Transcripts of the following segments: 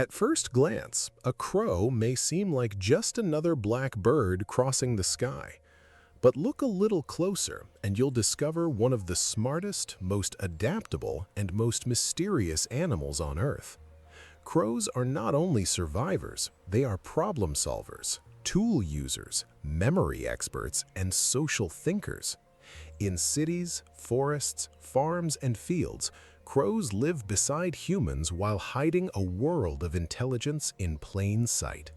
At first glance, a crow may seem like just another black bird crossing the sky. But look a little closer and you'll discover one of the smartest, most adaptable, and most mysterious animals on Earth. Crows are not only survivors, they are problem solvers, tool users, memory experts, and social thinkers. In cities, forests, farms, and fields, crows live beside humans while hiding a world of intelligence in plain sight.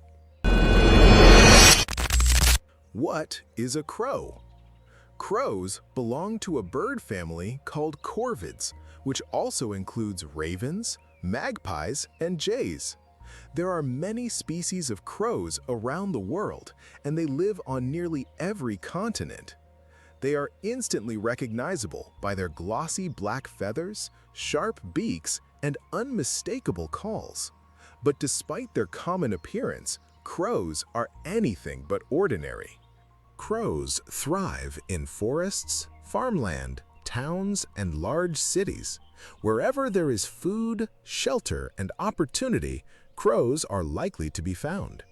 What is a crow? Crows belong to a bird family called corvids, which also includes ravens, magpies, and jays. There are many species of crows around the world, and they live on nearly every continent. They are instantly recognizable by their glossy black feathers, sharp beaks, and unmistakable calls. But despite their common appearance, crows are anything but ordinary. Crows thrive in forests, farmland, towns, and large cities. Wherever there is food, shelter, and opportunity, crows are likely to be found.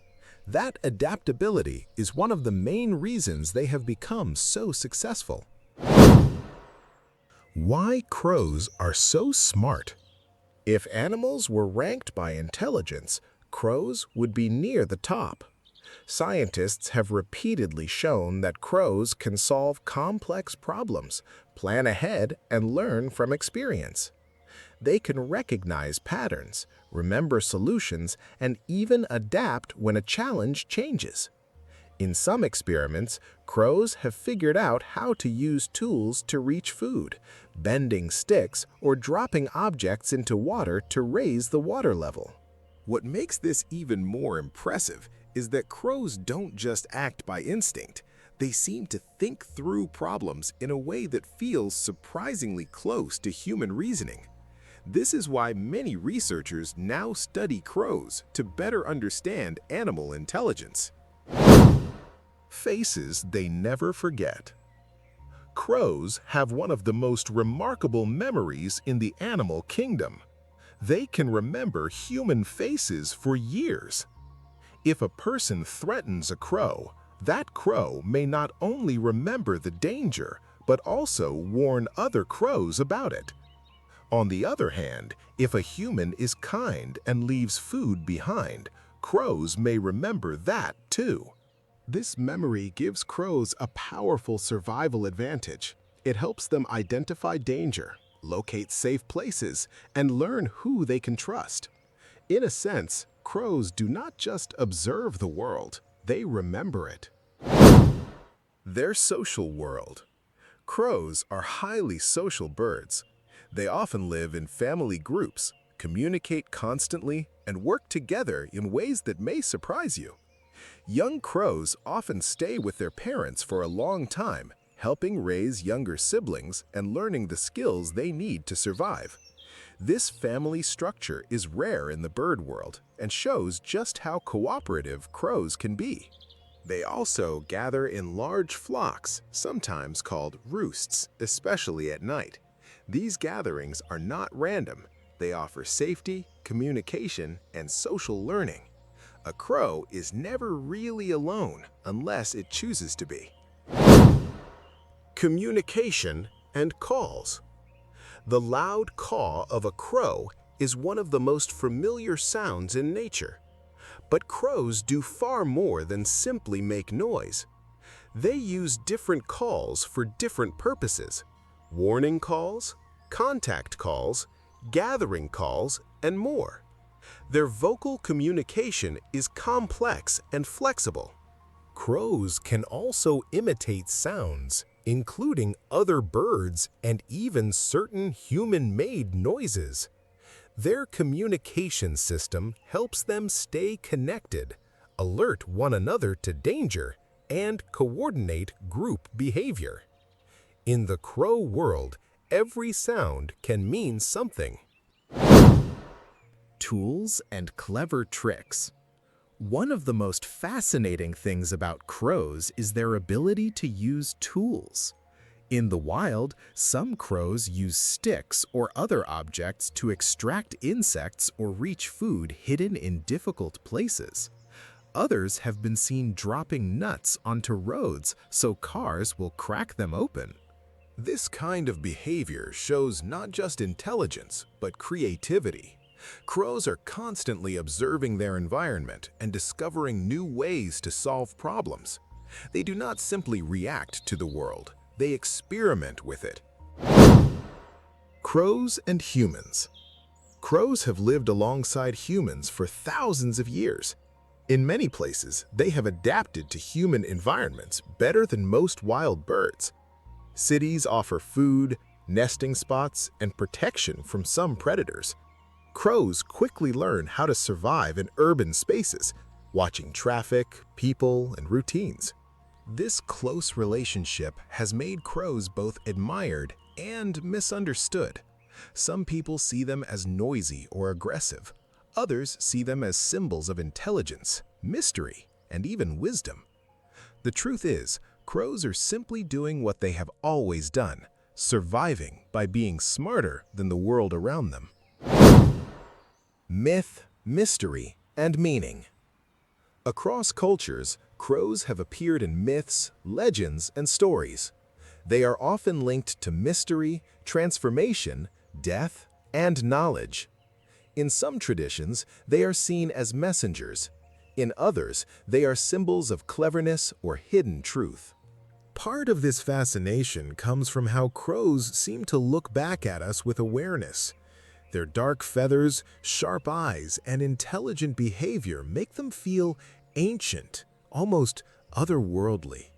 That adaptability is one of the main reasons they have become so successful. Why crows are so smart? If animals were ranked by intelligence, crows would be near the top. Scientists have repeatedly shown that crows can solve complex problems, plan ahead, and learn from experience. They can recognize patterns, remember solutions, and even adapt when a challenge changes. In some experiments, crows have figured out how to use tools to reach food, bending sticks or dropping objects into water to raise the water level. What makes this even more impressive is that crows don't just act by instinct. They seem to think through problems in a way that feels surprisingly close to human reasoning. This is why many researchers now study crows to better understand animal intelligence. Faces they never forget. Crows have one of the most remarkable memories in the animal kingdom. They can remember human faces for years. If a person threatens a crow, that crow may not only remember the danger, but also warn other crows about it. On the other hand, if a human is kind and leaves food behind, crows may remember that too. This memory gives crows a powerful survival advantage. It helps them identify danger, locate safe places, and learn who they can trust. In a sense, crows do not just observe the world, they remember it. Their social world. Crows are highly social birds. They often live in family groups, communicate constantly, and work together in ways that may surprise you. Young crows often stay with their parents for a long time, helping raise younger siblings and learning the skills they need to survive. This family structure is rare in the bird world and shows just how cooperative crows can be. They also gather in large flocks, sometimes called roosts, especially at night. These gatherings are not random. They offer safety, communication, and social learning. A crow is never really alone unless it chooses to be. Communication and calls. The loud caw of a crow is one of the most familiar sounds in nature. But crows do far more than simply make noise. They use different calls for different purposes: warning calls, contact calls, gathering calls, and more. Their vocal communication is complex and flexible. Crows can also imitate sounds, including other birds and even certain human-made noises. Their communication system helps them stay connected, alert one another to danger, and coordinate group behavior. In the crow world, every sound can mean something. Tools and clever tricks. One of the most fascinating things about crows is their ability to use tools. In the wild, some crows use sticks or other objects to extract insects or reach food hidden in difficult places. Others have been seen dropping nuts onto roads so cars will crack them open. This kind of behavior shows not just intelligence, but creativity. Crows are constantly observing their environment and discovering new ways to solve problems. They do not simply react to the world, they experiment with it. Crows and humans. Crows have lived alongside humans for thousands of years. In many places, they have adapted to human environments better than most wild birds. Cities offer food, nesting spots, and protection from some predators. Crows quickly learn how to survive in urban spaces, watching traffic, people, and routines. This close relationship has made crows both admired and misunderstood. Some people see them as noisy or aggressive. Others see them as symbols of intelligence, mystery, and even wisdom. The truth is, crows are simply doing what they have always done, surviving by being smarter than the world around them. Myth, mystery, and meaning. Across cultures, crows have appeared in myths, legends, and stories. They are often linked to mystery, transformation, death, and knowledge. In some traditions, they are seen as messengers. In others, they are symbols of cleverness or hidden truth. Part of this fascination comes from how crows seem to look back at us with awareness. Their dark feathers, sharp eyes, and intelligent behavior make them feel ancient, almost otherworldly.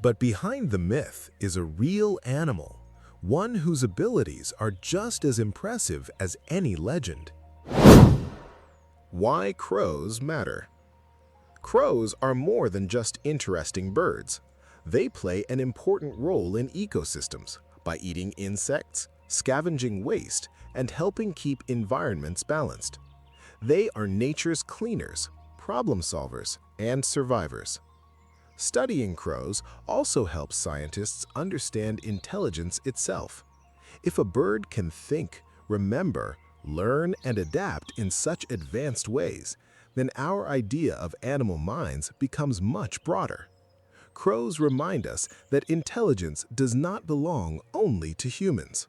But behind the myth is a real animal, one whose abilities are just as impressive as any legend. Why crows matter. Crows are more than just interesting birds. They play an important role in ecosystems by eating insects, scavenging waste, and helping keep environments balanced. They are nature's cleaners, problem solvers, and survivors. Studying crows also helps scientists understand intelligence itself. If a bird can think, remember, learn, and adapt in such advanced ways, then our idea of animal minds becomes much broader. Crows remind us that intelligence does not belong only to humans.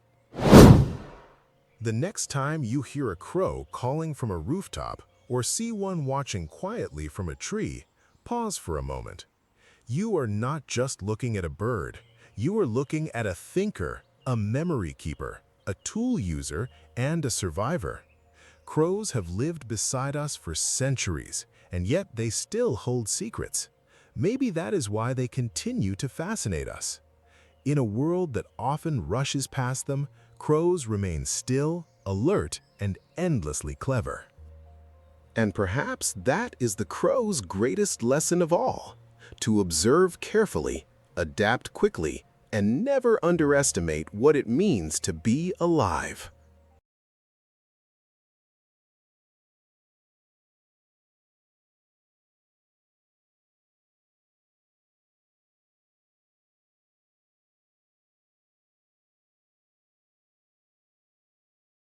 The next time you hear a crow calling from a rooftop or see one watching quietly from a tree, pause for a moment. You are not just looking at a bird. You are looking at a thinker, a memory keeper, a tool user, and a survivor. Crows have lived beside us for centuries, and yet they still hold secrets. Maybe that is why they continue to fascinate us. In a world that often rushes past them, crows remain still, alert, and endlessly clever. And perhaps that is the crow's greatest lesson of all: to observe carefully, adapt quickly, and never underestimate what it means to be alive.